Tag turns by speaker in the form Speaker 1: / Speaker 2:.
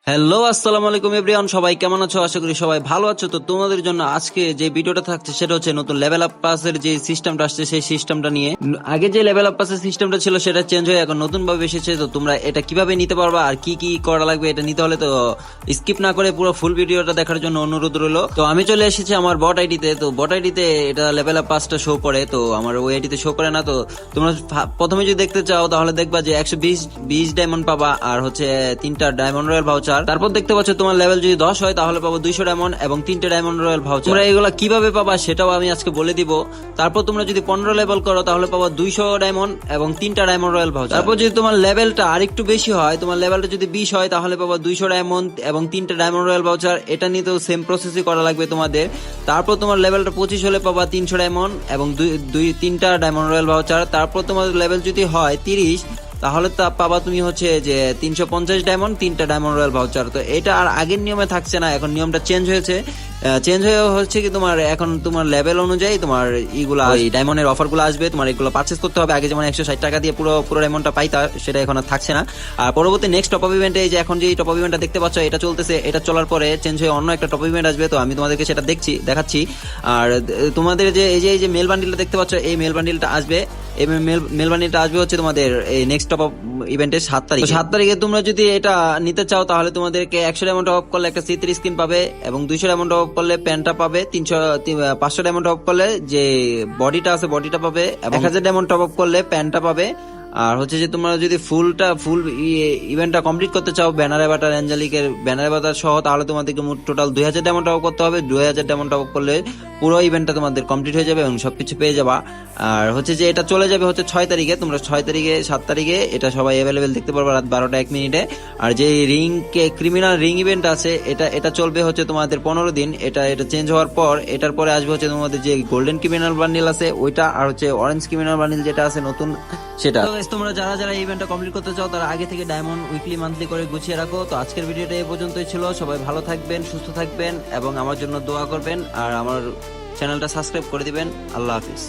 Speaker 1: Hello, আসসালামু আলাইকুম everyone, সবাই কেমন আছো? আশা করি সবাই ভালো আছো। তো তোমাদের জন্য আজকে যে ভিডিওটা থাকছে সেটা হচ্ছে নতুন লেভেল আপ পাসের যে সিস্টেমটা আসছে সেই সিস্টেমটা নিয়ে। আগে যে লেভেল আপ পাসের সিস্টেমটা ছিল সেটা চেঞ্জ হয়ে এখন নতুন ভাবে এসেছে। তো তোমরা এটা কিভাবে নিতে পারবা আর কি কি করা লাগবে এটা নিতে হলে তো স্কিপ না করে পুরো ফুল ভিডিওটা দেখার জন্য অনুরোধ রইলো। তো আমি চলে এসেছি আমার বট আইডিতে। তো বট আইডিতে এটা লেভেল আপ পাসটা শো করে, তো আমার ওই আইডিতে শো করে না। তো তোমরা প্রথমে যদি দেখতে চাও তাহলে দেখবা যে 120 ডায়মন্ড পাবা আর হচ্ছে 3টা ডায়মন্ড রয়্যাল ভাউচার। তারপর দেখতে পাচ্ছ তোমার লেভেল যদি 10 হয় তাহলে পাবো 200 ডায়মন্ড এবং 3টে ডায়মন্ড রয়্যাল ভাউচার। তোমরা এগুলা কিভাবে পাবা সেটাও আমি আজকে বলে দিব। তারপর তোমরা যদি 15 লেভেল করো তাহলে পাবো 200 ডায়মন্ড এবং 3টা ডায়মন্ড রয়্যাল ভাউচার। তারপর যদি তোমার লেভেলটা আরেকটু বেশি হয়, তোমার লেভেলটা যদি 20 হয় তাহলে পাবো 200 ডায়মন্ড এবং 3টে ডায়মন্ড রয়্যাল ভাউচার। এটা নিতেও সেম প্রসেসই করা লাগবে তোমাদের। তারপর তোমার লেভেলটা 25 হলে পাবা 300 ডায়মন্ড এবং 3টা ডায়মন্ড রয়্যাল ভাউচার। তারপর তোমার লেভেল যদি হয় 30 তাহলে তা পাবা তুমি হচ্ছে যে 350 ডায়মন্ড, 3টা ডায়মন্ড রয়্যাল ভাউচার। তো এটা আর আগের নিয়মে থাকছে না, এখন নিয়মটা চেঞ্জ হয়েছে। চেঞ্জ হয়ে হচ্ছে কি তোমার এখন তোমার লেভেল অনুযায়ী তোমার ইগুলা ডায়মন্ডের অফার গুলো আসবে, তোমার এগুলো পারচেস করতে হবে। আগে যেমন 160 টাকা দিয়ে পুরো পুরো ডায়মন্ডটা পাইতা, সেটা এখন আর থাকছে না। আর পরবর্তী নেক্সট টপ আপ ইভেন্টে যে এখন যে টপ আপ ইভেন্টটা দেখতে পাচ্ছ এটা চলতেছে, এটা চলার পরে চেঞ্জ হয়ে অন্য একটা টপ আপ ইভেন্ট আসবে। তো আমি তোমাদেরকে সেটা দেখাচ্ছি। আর তোমাদের যে এই যে মেল বান্ডিলটা দেখতে পাচ্ছ, এই মেল বান্ডিলটা আসবে। এই মেল বান্ডিলটা আসবে হচ্ছে তোমাদের এই নেক্সট টপ আপ ইভেন্টের 7 তারিখ। 7 তারিখে তোমরা যদি এটা নিতে চাও তাহলে তোমাদেরকে 100 ডায়মন্ড টপ আপ করলে একটা C3 স্কিন পাবে এবং 200 ডায়মন্ড টপ আপ করলে প্যান্টটা পাবে, 500 ডায়মন্ড টপ আপ করলে যে বডিটা আছে বডিটা পাবে এবং 1000 ডায়মন্ড টপ আপ করলে প্যান্টটা পাবে। আর হচ্ছে যে তোমরা যদি ফুল ইভেন্টটা কমপ্লিট করতে চাও ব্যানার অ্যাভাটার অ্যাঞ্জেলিকের ব্যানার অ্যাভাটার সহ, তাহলে তোমাদেরকে মোট টোটাল 2000 ডায়মন্ড টপ আপ করতে হবে। 2000 ডায়মন্ড টপ আপ করলে পুরো ইভেন্টটা তোমাদের কমপ্লিট হয়ে যাবে এবং সবকিছু পেয়ে যাবা। আর হচ্ছে যে এটা চলে যাবে হচ্ছে 6 তারিখে। তোমরা 6 তারিখে 7 তারিখে এটা সবাই অ্যাভেলেবেল দেখতে পারবে রাত 12টা 1 মিনিটে। আর যে ক্রিমিনাল রিং ইভেন্ট আছে এটা চলবে হচ্ছে তোমাদের 15 দিন। এটা চেঞ্জ হওয়ার পর এটার পরে আসবে হচ্ছে তোমাদের যে গোল্ডেন ক্রিমিনাল বান্ডিল আছে ওইটা, আর হচ্ছে অরেঞ্জ ক্রিমিনাল বান্ডিল যেটা আছে নতুন সেটা। তোমরা যারা ইভেন্টটা কমপ্লিট করতে চাও তারা আগে থেকে ডায়মন্ড উইকলি মান্থলি করে গুছিয়ে রাখো। তো আজকের ভিডিওটা এই পর্যন্তই ছিল। সবাই ভালো থাকবেন, সুস্থ থাকবেন এবং আমার জন্য দোয়া করবেন আর আমার চ্যানেলটা সাবস্ক্রাইব করে দিবেন। আল্লাহ হাফিজ।